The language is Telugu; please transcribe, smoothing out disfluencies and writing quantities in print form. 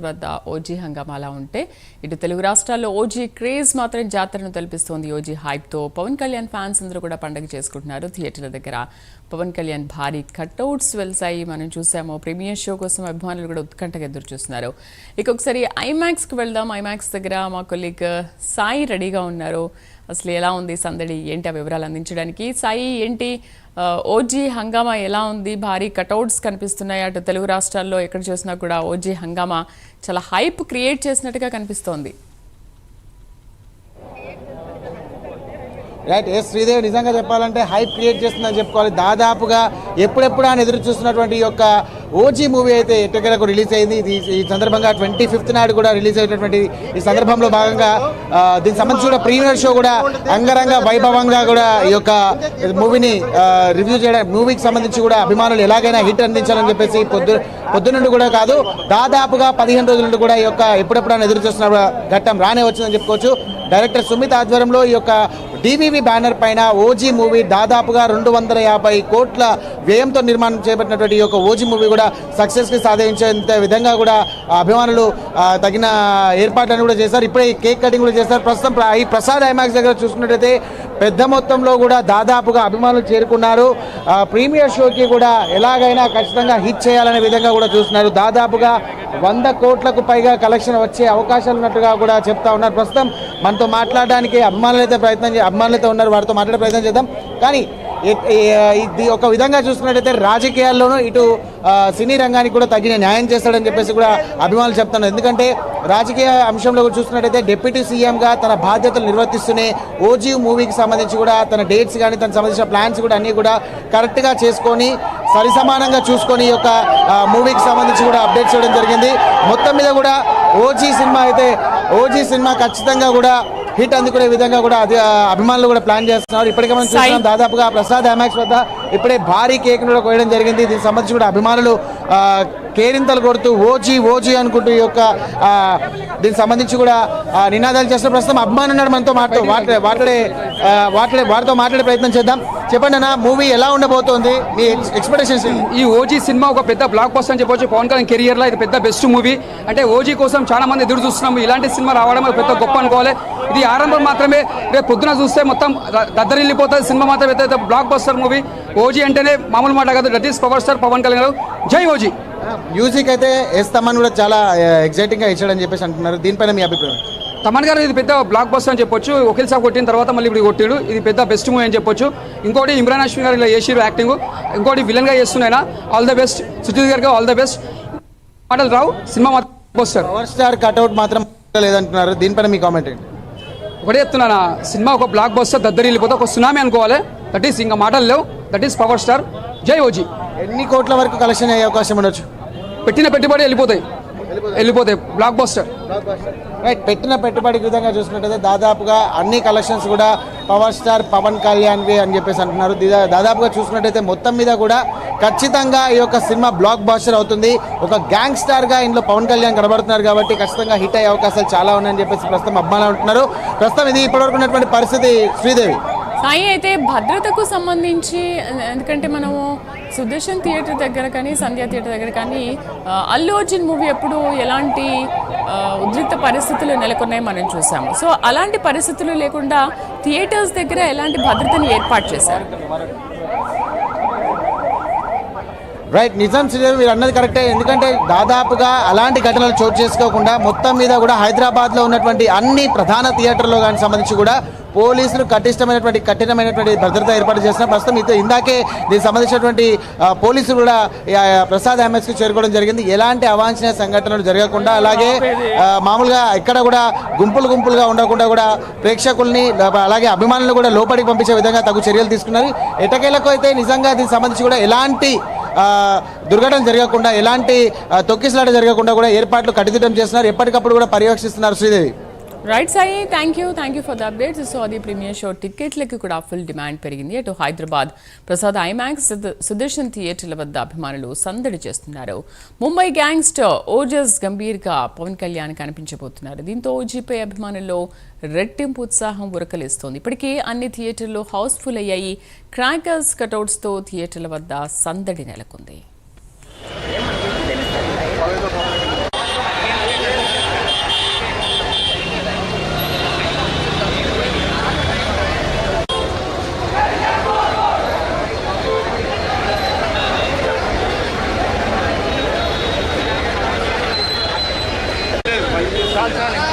వద్ద ఓజీ హంగామాలా ఉంటే ఇటు తెలుగు రాష్ట్రాల్లో ఓజీ క్రేజ్ మాత్రం జాతరను తలపిస్తోంది. ఓజీ హైప్తో పవన్ కళ్యాణ్ ఫ్యాన్స్ అందరూ కూడా పండుగ చేసుకుంటున్నారు. థియేటర్ల దగ్గర పవన్ కళ్యాణ్ భారీ కట్అవుట్స్ వెళ్తాయి మనం చూసాము. ప్రీమియర్ షో కోసం అభిమానులు కూడా ఉత్కంఠగా ఎదురు చూస్తున్నారు. ఒకసారి ఐమాక్స్కి వెళ్దాం. ఐమాక్స్ దగ్గర మా కొలీగ్ సాయి రెడీగా ఉన్నారు. అసలు ఎలా ఉంది సందడి, ఏంటి ఆ వివరాలు అందించడానికి. సాయి, ఏంటి ఓజీ హంగామా ఎలా ఉంది? భారీ కటౌట్స్ కనిపిస్తున్నాయి. అటు తెలుగు రాష్ట్రాల్లో ఎక్కడ చూసినా కూడా ఓజీ హంగామా చాలా హైప్ క్రియేట్ చేసినట్టుగా కనిపిస్తోంది. రైట్. శ్రీదేవి నిజంగా చెప్పాలంటే హైప్ క్రియేట్ చేస్తుందని చెప్పుకోవాలి. దాదాపుగా ఎప్పుడెప్పుడు అని ఎదురు చూస్తున్నటువంటి ఈ యొక్క ఓజీ మూవీ అయితే ఎట్టకేలకు రిలీజ్ అయింది. ఇది ఈ సందర్భంగా 25th నాడు కూడా రిలీజ్ అయినటువంటి ఈ సందర్భంలో భాగంగా దీనికి సంబంధించి కూడా ప్రీమియర్ షో కూడా అంగరంగ వైభవంగా కూడా ఈ యొక్క మూవీని రివ్యూ చేయడం, మూవీకి సంబంధించి కూడా అభిమానులు ఎలాగైనా హిట్ అందించాలని చెప్పేసి పొద్దునుండి కూడా కాదు, దాదాపుగా 15 రోజుల నుండి కూడా ఈ యొక్క ఎప్పుడెప్పుడు ఎదురు చూస్తున్న ఘట్టం రానే వచ్చిందని చెప్పుకోవచ్చు. డైరెక్టర్ సుమిత్ ఆధ్వర్యంలో ఈ యొక్క డివివి బ్యానర్ పైన ఓజీ మూవీ దాదాపుగా 250 కోట్ల వ్యయంతో నిర్మాణం చేపట్టినటువంటి ఈ యొక్క ఓజీ మూవీ కూడా సక్సెస్కి సాధించేంత విధంగా కూడా అభిమానులు తగిన ఏర్పాట్లను కూడా చేశారు. ఇప్పుడే కేక్ కటింగ్ కూడా చేశారు. ప్రస్తుతం ఈ ప్రసాద్ ఐమాక్స్ దగ్గర చూసుకున్నట్టయితే పెద్ద మొత్తంలో కూడా దాదాపుగా అభిమానులు చేరుకున్నారు. ప్రీమియర్ షోకి కూడా ఎలాగైనా ఖచ్చితంగా హిట్ చేయాలనే విధంగా కూడా చూస్తున్నారు. దాదాపుగా 100 కోట్లకు పైగా కలెక్షన్ వచ్చే అవకాశాలు ఉన్నట్టుగా కూడా చెప్తా ఉన్నారు. ప్రస్తుతం మనతో మాట్లాడడానికి అభిమానులైతే ఉన్నారు, వారితో మాట్లాడే ప్రయత్నం చేద్దాం. కానీ ఇది ఒక విధంగా చూసుకున్నట్టయితే రాజకీయాల్లోనూ ఇటు సినీ రంగానికి కూడా తగిన న్యాయం చేస్తాడని చెప్పేసి కూడా అభిమానులు చెప్తున్నారు. ఎందుకంటే రాజకీయ అంశంలో కూడా చూసుకున్నట్టయితే డిప్యూటీ సీఎంగా తన బాధ్యతలు నిర్వర్తిస్తూనే ఓజీ మూవీకి సంబంధించి కూడా తన డేట్స్ కానీ తనకు సంబంధించిన ప్లాన్స్ కూడా అన్నీ కూడా కరెక్ట్గా చేసుకొని సరిసమానంగా చూసుకొని ఈ యొక్క మూవీకి సంబంధించి కూడా అప్డేట్ చేయడం జరిగింది. మొత్తం మీద కూడా ఓజీ సినిమా ఖచ్చితంగా కూడా హిట్ అందుకునే విధంగా కూడా అభిమానులు కూడా ప్లాన్ చేస్తున్నారు. ఇప్పటికే మనం చూస్తున్నాం దాదాపుగా ప్రసాద్ ఐమాక్స్ వద్ద ఇప్పుడే భారీ కేక్ కూడా కోయడం జరిగింది. దీనికి సంబంధించి కూడా అభిమానులు కేరింతలు కొడుతూ ఓజీ అనుకుంటూ ఈ యొక్క దీనికి సంబంధించి కూడా నినాదాలు చేస్తున్న ప్రస్తుతం అభిమానులు ఉన్నాడు మనతో వారితో మాట్లాడే ప్రయత్నం చేద్దాం. చెప్పండి అన్న, మూవీ ఎలా ఉండబోతోంది, మీ ఎక్స్పెక్టేషన్స్? ఈ ఓజీ సినిమా ఒక పెద్ద బ్లాక్ బస్టర్ అని చెప్పొచ్చు. పవన్ కళ్యాణ్ కెరియర్లో ఇది పెద్ద బెస్ట్ మూవీ. అంటే ఓజీ కోసం చాలా మంది ఎదురు చూస్తున్నాము. ఇలాంటి సినిమా రావడం పెద్ద గొప్ప అనుకోవాలి. ఇది ఆరంభం మాత్రమే. రేపు పొద్దున చూస్తే మొత్తం దద్దరిల్లిపోతుంది సినిమా. మాత్రం పెద్ద బ్లాక్ బస్టర్ మూవీ. ఓజీ అంటేనే మామూలు మాట కాదు. That is power star Pawan Kalyan గారు. జై ఓజీ. మ్యూజిక్ అయితే తమన్ కూడా చాలా ఎగ్జైటింగ్గా ఇచ్చాడని చెప్పేసి అంటున్నారు. దీనిపైన మీ అభిప్రాయం? తమన్ గారు ఇది పెద్ద బ్లాక్ బస్టర్ అని చెప్పొచ్చు. వకీల్ సాబ్ కొట్టిన తర్వాత మళ్ళీ ఇప్పుడు కొట్టాడు. ఇది పెద్ద బెస్ట్ మూవీ అని చెప్పొచ్చు. ఇంకోటి ఇమ్రాన్ హష్మి గారు ఇలా చేసిరు యాక్టింగ్. ఇంకోటి విలన్గా చేస్తున్నాయినా ఆల్ ద బెస్ట్. సుజిత్ గారికి ఆల్ ద బెస్ట్. మాటలు రావు, సినిమా మాత్రం బస్టర్. పవర్ స్టార్ కట్అవుట్ మాత్రం లేదంటున్నారు. దీనిపైన మీ కామెంట్ ఏంటి? ఒకటే చెప్తున్నాను, సినిమా ఒక బ్లాక్ బస్టర్ దద్దరిల్లిపోతే ఒక సునామీ అనుకోవాలి. దట్ ఈస్ ఇంకా మాటలు లేవు. That is power star. జై ఓజీ. ఎన్ని కోట్ల వరకు కలెక్షన్ అయ్యే అవకాశం ఉండొచ్చు? పెట్టిన పెట్టుబడి వెళ్ళిపోతాయి బ్లాక్ బస్టర్. రైట్. పెట్టిన పెట్టుబడి విధంగా చూసినట్టయితే దాదాపుగా అన్ని కలెక్షన్స్ కూడా పవర్ స్టార్ పవన్ కళ్యాణ్వి అని చెప్పేసి అంటున్నారు. దాదాపుగా చూసినట్టయితే మొత్తం మీద కూడా ఖచ్చితంగా ఈ యొక్క సినిమా బ్లాక్ బస్టర్ అవుతుంది. ఒక గ్యాంగ్ స్టార్గా ఇందులో పవన్ కళ్యాణ్ కనబడుతున్నారు కాబట్టి ఖచ్చితంగా హిట్ అయ్యే అవకాశాలు చాలా ఉన్నాయని చెప్పేసి ప్రస్తుతం అభిమానులు అంటున్నారు. ప్రస్తుతం ఇది ఇప్పటివరకు ఉన్నటువంటి పరిస్థితి. శ్రీదేవి, సాయి, అయితే భద్రతకు సంబంధించి, ఎందుకంటే మనము సుదర్శన్ థియేటర్ దగ్గర కానీ సంధ్యా థియేటర్ దగ్గర కానీ అల్లు అర్జున్ మూవీ ఎప్పుడు ఎలాంటి ఉద్రిక్త పరిస్థితులు నెలకొన్నాయి మనం చూసాము. సో అలాంటి పరిస్థితులు లేకుండా థియేటర్స్ దగ్గర ఎలాంటి భద్రతను ఏర్పాటు చేశారు? రైట్. నిజాం శ్రీదేవి మీరు అన్నది కరెక్టే. ఎందుకంటే దాదాపుగా అలాంటి ఘటనలు చోటు చేసుకోకుండా మొత్తం మీద కూడా హైదరాబాద్లో ఉన్నటువంటి అన్ని ప్రధాన థియేటర్లో కానీ సంబంధించి కూడా పోలీసులు కఠినమైనటువంటి భద్రత ఏర్పాటు చేసిన ప్రస్తుతం ఇందాకే దీనికి సంబంధించినటువంటి పోలీసులు కూడా ప్రసాద్ ఐమాక్స్కి చేరుకోవడం జరిగింది. ఎలాంటి అవాంఛనీయ సంఘటనలు జరగకుండా, అలాగే మామూలుగా ఎక్కడ కూడా గుంపులుగా ఉండకుండా కూడా ప్రేక్షకుల్ని అలాగే అభిమానులను కూడా లోపలికి పంపించే విధంగా తగు చర్యలు తీసుకున్నారు. ఎటకేలకు అయితే నిజంగా దీనికి సంబంధించి కూడా ఎలాంటి దుర్ఘటన జరగకుండా, ఎలాంటి తొక్కిసలాట జరగకుండా కూడా ఏర్పాట్లు కట్టుదిట్టం చేస్తున్నారు. ఎప్పటికప్పుడు కూడా పర్యవేక్షిస్తున్నారు. Sridevi. Right Sai, thank you for the updates. So అది ప్రీమియర్ షో టికెట్లకి కూడా ఫుల్ డిమాండ్ పెరిగింది. అటు హైదరాబాద్ ప్రసాద్ ఐమాక్స్, సుదర్శన్ థియేటర్ల వద్ద అభిమానులు సందడి చేస్తున్నారు. ముంబై గ్యాంగ్స్టర్ ఓజస్ గంభీర్గా పవన్ కళ్యాణ్ కనిపించబోతున్నారు. దీంతో ఓజీపై అభిమానుల్లో రెట్టింపు ఉత్సాహం ఉరకలేస్తోంది. ఇప్పటికే అన్ని థియేటర్లు హౌస్ఫుల్ అయ్యాయి. క్రాకర్స్ కటౌట్స్తో థియేటర్ల వద్ద సందడి నెలకొంది. కాల్చాలి